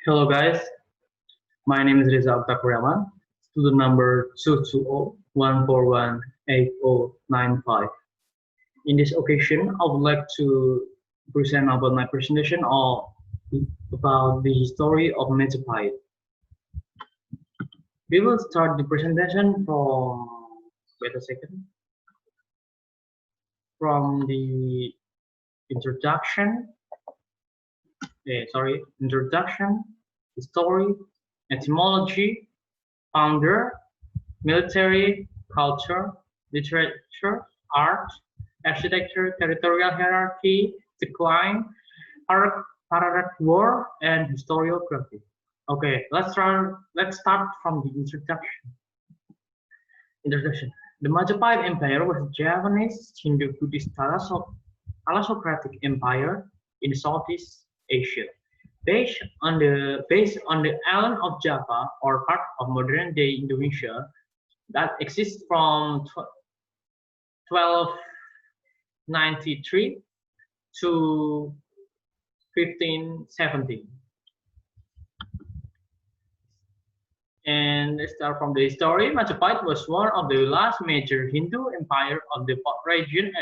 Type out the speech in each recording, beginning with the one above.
Hello guys, my name is Reza Okta, student number 220-141-8095. In this occasion, I would like to present about my presentation about the story of Majapahit. We will start the presentation wait a second, from the introduction, introduction, story, etymology, founder, military, culture, literature, art, architecture, territorial hierarchy, decline, paragraph war, and historiography. Okay, let's start from the introduction. The Majapahit Empire was a Javanese Hindu-Buddhist thalassocratic empire in Southeast Asia, based on the island of Java, or part of modern-day Indonesia, that exists from 1293 to 1517. And let's start from the story. Majapahit was one of the last major Hindu empire of the region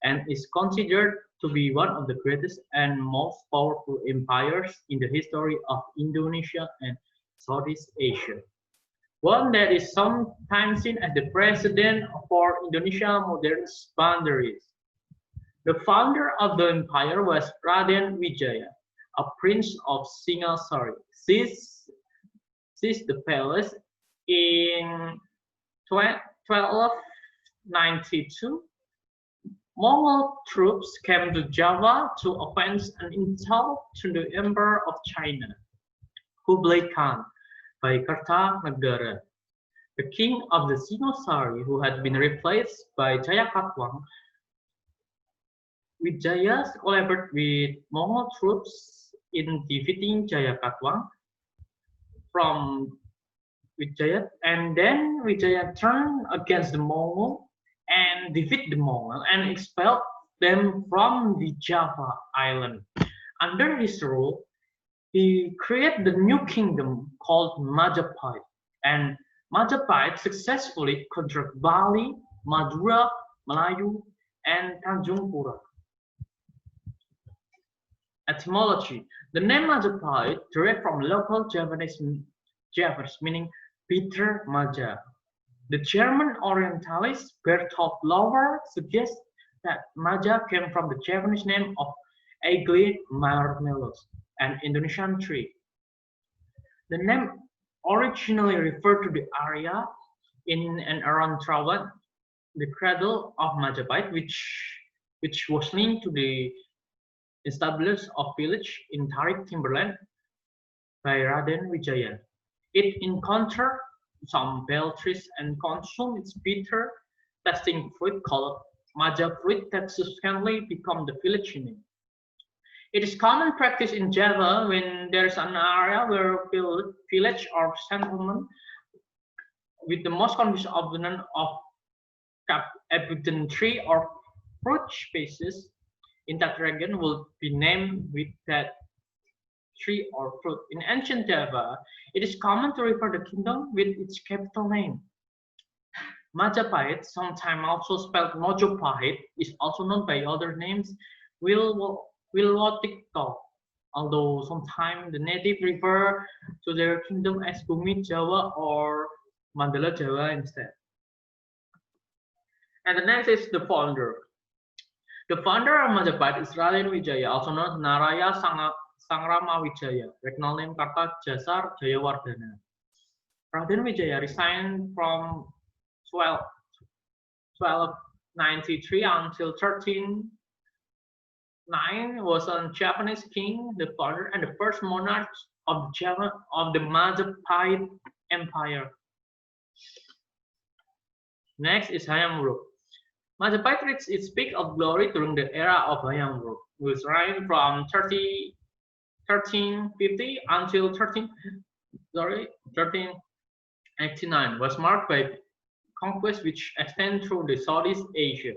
and is considered to be one of the greatest and most powerful empires in the history of Indonesia and Southeast Asia. One that is sometimes seen as the precedent for Indonesia's modern boundaries. The founder of the empire was Raden Wijaya, a prince of Singasari. Seized the palace in 1292. Mongol troops came to Java to avenge an insult to the Emperor of China, Kublai Khan, by Kartanagara. The king of the Singasari, who had been replaced by Jayakatwang. Wijaya collaborated with Mongol troops in defeating Jayakatwang from Wijaya, and then Wijaya turned against the Mongol and defeated the Mongol and expelled them from the Java island. Under his rule, he created the new kingdom called Majapahit, and Majapahit successfully conquered Bali, Madura, Melayu, and Tanjung Pura. Etymology. The name Majapahit derived from local Javanese meaning bitter Maja. The German Orientalist Berthold Lauer suggests that Maja came from the Javanese name of Aigli marmelos, an Indonesian tree. The name originally referred to the area in and around Trawan, the cradle of Majapahit, which was linked to the establishment of village in Tarik Timberland by Raden Wijaya. It encountered some bell trees and consumed its bitter tasting fruit called Maja fruit that subsequently became the village name. It is common practice in Java when there is an area where village or settlement with the most condition of abundant tree or fruit species in that region will be named with that tree or fruit. In ancient Java, it is common to refer to the kingdom with its capital name. Majapahit, sometimes also spelled Mojopahit, is also known by other names, Wilwotikto, although sometimes the native refer to their kingdom as Bumi Jawa or Mandala Jawa instead. And the next is the founder. The founder of Majapahit is Raden Wijaya, also known as Naraya Sangrama Wijaya, regional name Kartajasar Jayawardhana. Raden Wijaya resigned from 1293 until 1309, was a Japanese king, the founder and the first monarch of the Majapahit Empire. Next is Hayam-wuruk. Majapahit reached its peak of glory during the era of Hayam-wuruk, which reigned from 1350 until 1389, was marked by conquests which extend through the Southeast Asia.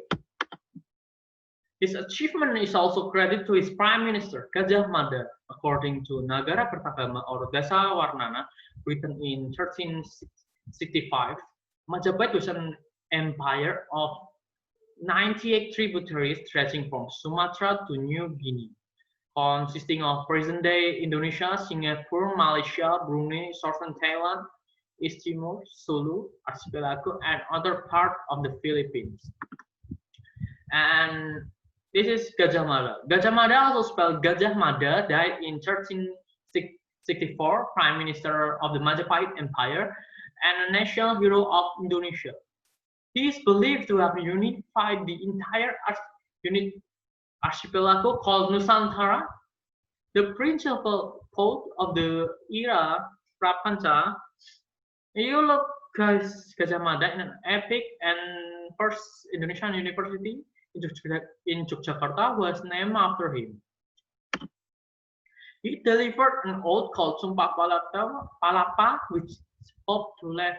His achievement is also credited to his prime minister, Gajah Mada, according to Nagara Kertagama or Dasa Warnana, written in 1365. Majapahit was an empire of 98 tributaries stretching from Sumatra to New Guinea, consisting of present-day Indonesia, Singapore, Malaysia, Brunei, Southern Thailand, East Timor, Sulu, Archipelago, and other parts of the Philippines. And this is Gajah Mada. Gajah Mada, also spelled Gajah Mada, died in 1364, Prime Minister of the Majapahit Empire and a national hero of Indonesia. He is believed to have unified the entire archipelago called Nusantara. The principal quote of the era Prapanca, you look Gajah Mada in an epic and first Indonesian university in Yogyakarta was named after him. He delivered an oath called Sumpah Palapa, which spoke to live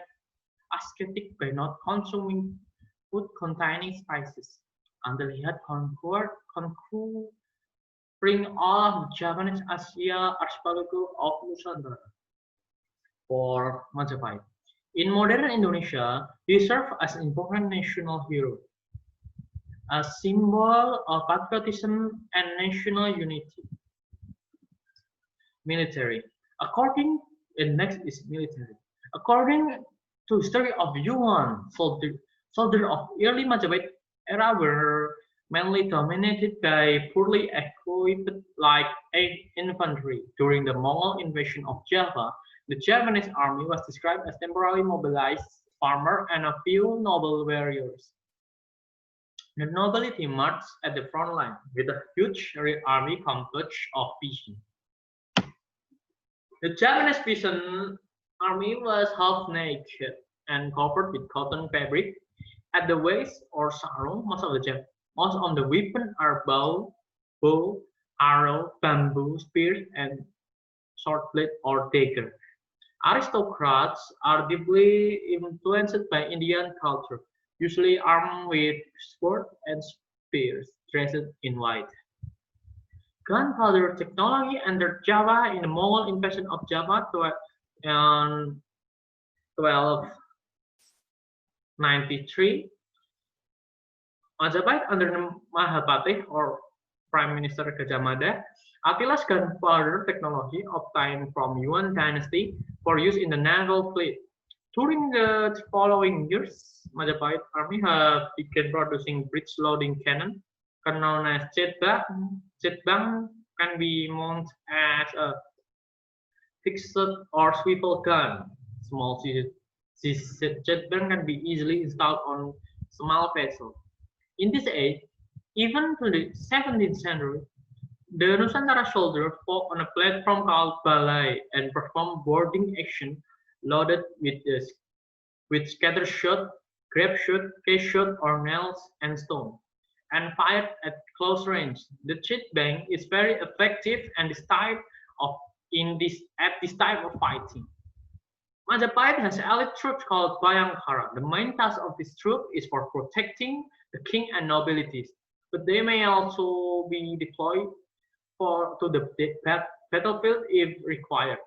ascetic by not consuming food containing spices until he had conquering all of the Japanese Asia archipelago of Nusantara. For Majapahit. In modern Indonesia, he served as an important national hero, a symbol of patriotism and national unity. Military. Next is military. According to history of Yuan, soldiers of early Majapahit era were mainly dominated by poorly equipped light infantry. During the Mongol invasion of Java, the Japanese army was described as temporarily mobilized farmers and a few noble warriors. The nobility marched at the front line with a huge army complex of peasants. The Japanese peasant army was half naked and covered with cotton fabric. At the waist or sarong, most of the weapons are bow, arrow, bamboo, spears, and sword blade or dagger. Aristocrats are deeply influenced by Indian culture, usually armed with swords and spears, dressed in white. Gunpowder technology entered Java in the Mongol invasion of Java in 1293. Majapahit under Majapahit or Prime Minister Gajah Mada, Attila's gunpowder technology obtained from Yuan dynasty for use in the naval fleet. During the following years, Majapahit army began producing breech-loading cannon, known as jetbang. Jetbang can be mounted as a fixed or swivel gun. Small jetbang can be easily installed on small vessels. In this age, even to the 17th century, the Nusantara soldiers fought on a platform called balai and performed boarding action loaded with scatter shot, grab shot, case shot, or nails and stone, and fired at close range. The jetbang is very effective and this type of fighting. Majapahit has elite troops called Bayangkara. The main task of this troop is for protecting the king and nobilities, but they may also be deployed to the battlefield if required.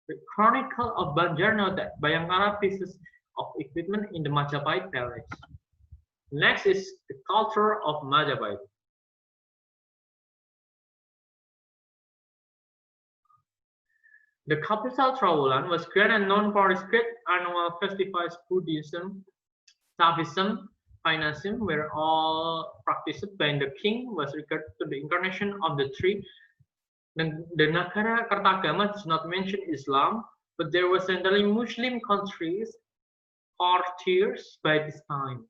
The Chronicle of Banjar notes that Bayangkara pieces of equipment in the Majapahit palace. Next is the culture of Majapahit. The capital Trowulan was grand and known for its great annual festivals Buddhism, Taoism, Jainism, where all practiced by the king was regarded to the incarnation of the three. The Nagara Kertagama does not mention Islam, but there were certainly Muslim countries courtiers by this time.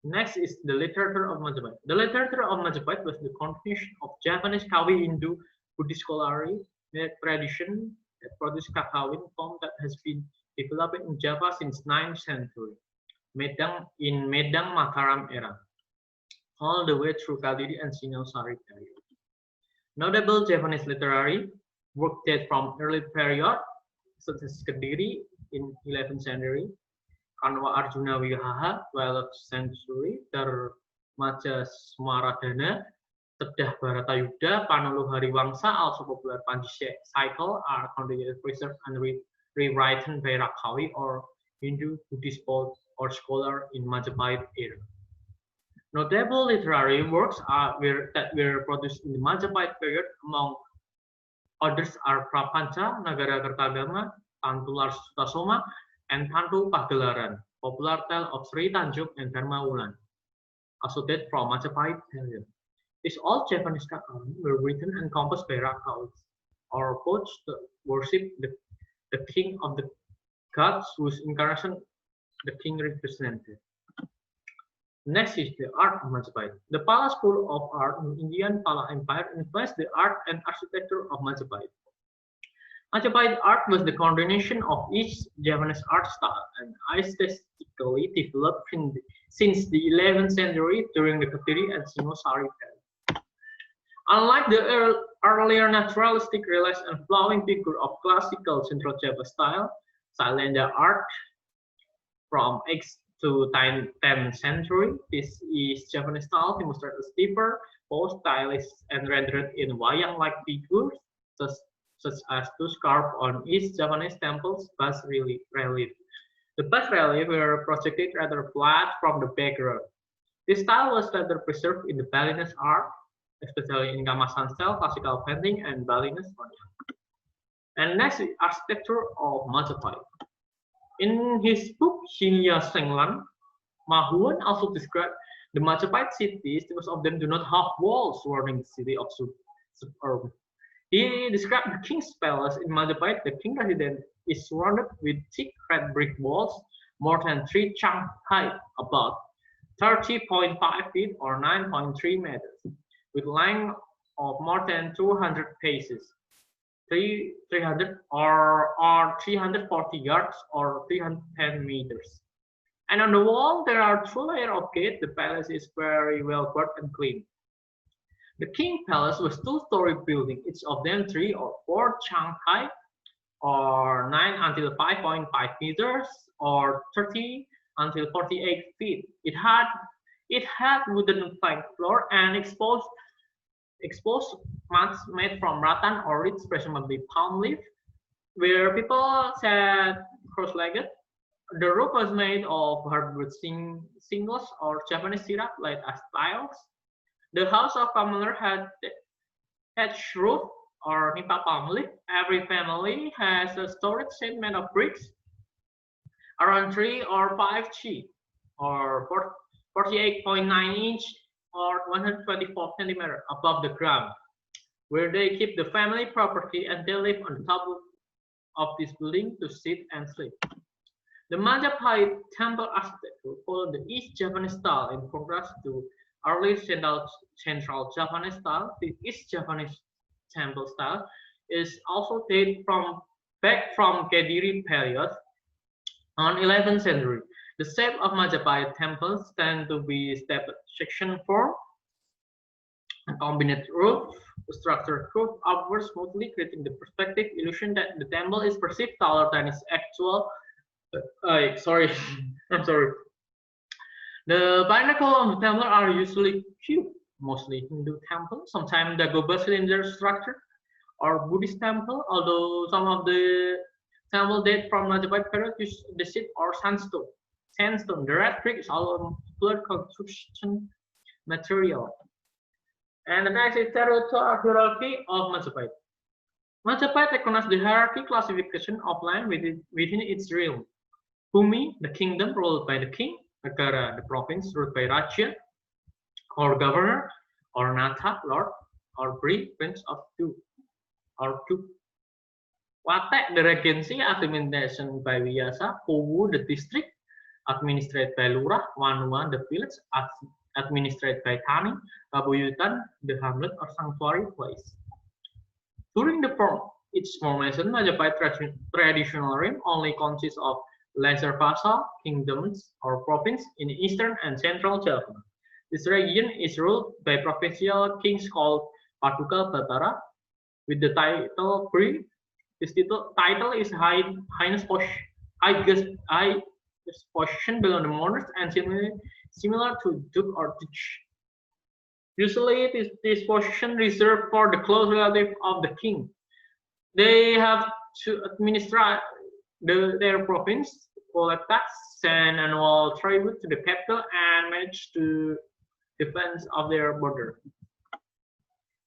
Next is the literature of Majapahit. The literature of Majapahit was the continuation of Japanese Kawi Hindu Buddhist scholarly tradition that produced Kakawin form that has been developed in Java since 9th century, Medang Mataram era, all the way through Kadiri and Singasari period. Notable Japanese literary work date from early period, such as Kediri in 11th century, Kanwa Arjuna Wihaha 12th century, Majasmaradana, Tedah Baratayuda, Panulu Hariwangsa, also popular Panji cycle, are continued preserved and rewritten by Rakhawi or Hindu Buddhist poet or scholar in Majapahit era. Notable literary works that were produced in the Majapahit period, among others are Prapanca, Nagara Kertagama, Tantular Sutasoma, and Tantu Pagelaran, popular tale of Sri Tanjung and Dharma Wulan, also dated from Majapahit period. These all Japanese kakami were written and composed by Rakhawas, or poets that worship the king of the gods whose incarnation the king represented. Next is the art of Majapahit. The Pala school of art in Indian Pala Empire influenced the art and architecture of Majapahit. Majapahit art was the combination of each Javanese art style and aesthetically developed since the 11th century during the Katiri and Singosari period. Unlike the earlier naturalistic realism and flowing figure of classical Central Java style, Silenda art from 8th to 10th century, this is Japanese style demonstrated stiffer, both stylish and rendered in wayang-like figures, such as those carved on East Japanese temples' bas relief. The bas relief were projected rather flat from the background. This style was later preserved in the Balinese art, especially in Gamasan style, classical painting, and Balinese wayang. And next is architecture of Majapahit. In his book Hinya Senglan, Mahuan also described the Majapahit cities. Most of them do not have walls surrounding the city of suburban. He described the king's palace in Majapahit. The king residence is surrounded with thick red brick walls, more than 3 chang height, about 30.5 feet or 9.3 meters, with length of more than 200 paces. 300 or 340 yards or 310 meters. And on the wall, there are 2 layers of gate. The palace is very well guarded and clean. The king palace was 2-story building, each of them 3 or 4 chang high, or 9 until 5.5 meters, or 30 until 48 feet. It had wooden plank floor and exposed mats made from rattan or reeds, presumably palm leaf, where people sat cross-legged. The roof was made of hardwood shingles or Japanese syrup laid as tiles. The house of commoner had thatched roof or nipa palm leaf. Every family has a storage shed made of bricks, around 3 or 5 feet, or 48.9 inch or 124 centimeters above the ground, where they keep the family property and they live on top of this building to sit and sleep. The Majapahit temple architecture followed the East Japanese style in contrast to early Central Japanese style. The East Japanese temple style is also dated back from Kediri period on 11th century. The shape of Majapahit temples tend to be stepped section form, a combined roof structure curved upwards smoothly, creating the perspective illusion that the temple is perceived taller than its actual. I'm sorry. The pinnacle of the temple are usually cube, mostly Hindu temple, sometimes the Dagoba cylinder structure, or Buddhist temple, although some of the temple date from Majapahit period use the sheet or sandstone. The red brick is also a popular construction material. And the next is territorial hierarchy of Majapahit. Majapahit recognizes the hierarchy classification of land within its realm. Bumi, the kingdom ruled by the king. Negara, the province ruled by Raja, or governor, or Natha, lord, or prince of two, or two. Watek, the regency, administration by Wiyasa. Kuwu, the district, administered by Lurah. Wanua, the village, administered by Tani. Kabuyutan, the hamlet or sanctuary place. During its formation, Majapahit traditional realm only consists of lesser vassal kingdoms or province in eastern and central Java. This region is ruled by provincial kings called Paduka Batara, with the title Pri. This title is highest position below the monarch and similar to duke or duch. Usually, this position reserved for the close relative of the king. They have to administer their province, collect tax, send annual tribute to the capital, and manage the defense of their border.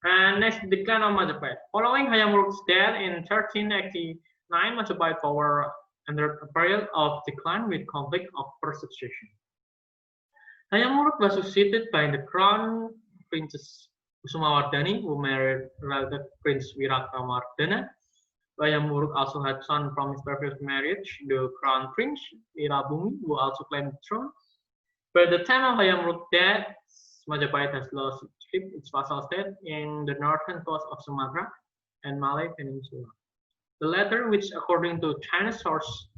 And next, decline of Majapahit. Following Hayam death in 1389, Majapahit power entered a period of decline with conflict of succession. Hayam was succeeded by the crown princess Kusumawardhani, who married relative Prince Wirakamardana. Hayam also had son from his previous marriage, the crown prince Wirabumi, who also claimed the throne. By the time of Hayam death, Majapahit has lost its vassal state in the northern coast of Sumatra and Malay Peninsula. The latter, which according to Chinese sources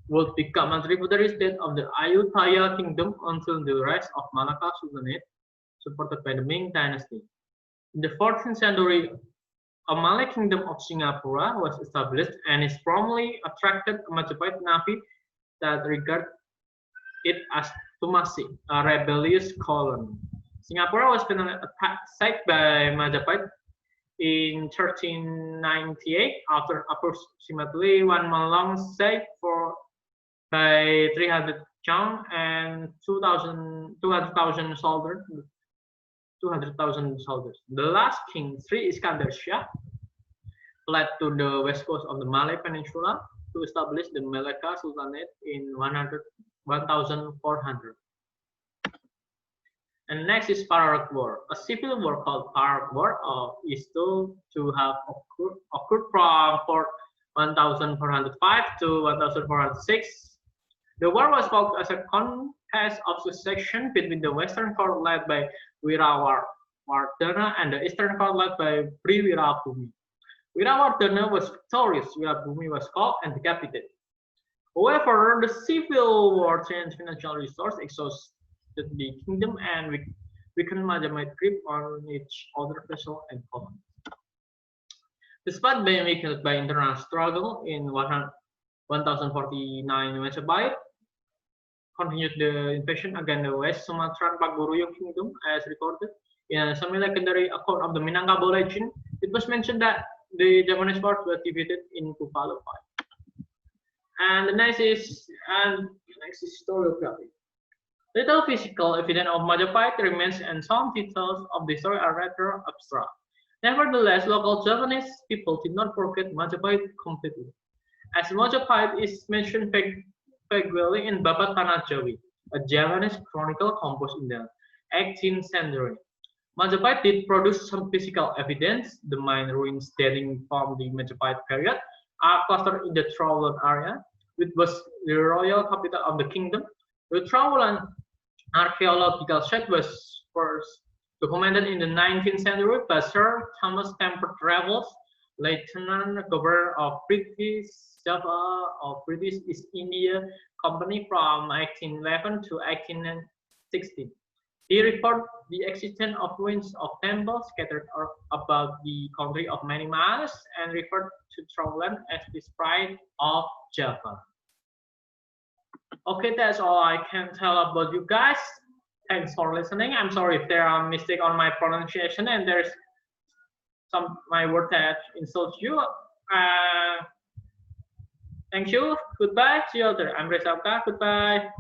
would become a tributary state of the Ayutthaya kingdom until the rise of Malacca Sultanate, supported by the Ming dynasty. In the 14th century, a Malay kingdom of Singapore was established and is formerly attracted a Majapahit navy that regarded it as Tumasi, a rebellious colony. Singapore was finally sacked by Majapahit in 1398 after approximately 1 month long siege by 300 Chang and 200,000 soldiers. The last king, Sri Iskandar Shah, fled to the west coast of the Malay Peninsula to establish the Malacca Sultanate in 1400. And next is Perak War. A civil war called Perak War is thought to have occurred from 1405 to 1406. The war was fought as a contest of succession between the western court led by Wirawardhana and the eastern court led by Wirabumi. Wirawardhana was victorious, Wirabumi was caught and decapitated. However, the civil war changed financial resources, exhausted the kingdom, and weakened Majapahit grip on each other vessel and colony. Despite being weakened by internal struggle in 1049, Majapahit continued the invasion against the West Sumatran Paguruyung kingdom, as recorded in a semi-legendary account of the Minangkabau legend. It was mentioned that the Japanese force were defeated in Kupalo fight. And the next is historiography. Little physical evidence of Majapahit remains, and some details of the story are rather abstract. Nevertheless, local Japanese people did not forget Majapahit completely, as Majapahit is mentioned vaguely in Babat Tanah Jawi, a Javanese chronicle composed in the 18th century. Majapahit did produce some physical evidence. The main ruins dating from the Majapahit period are clustered in the Trowulan area, which was the royal capital of the kingdom. The Trowulan archaeological site was first documented in the 19th century by Sir Thomas Temple Travels, Lieutenant Governor of British Java of British East India Company from 1811 to 1816. He reported the existence of ruins of temples scattered about the country of many miles and referred to Trowulan as the sprite of Java. Okay, that's all I can tell about you guys. Thanks for listening. I'm sorry if there are mistakes on my pronunciation and there's my word that insults you. Thank you. Goodbye. See you later. I'm Reza. Goodbye.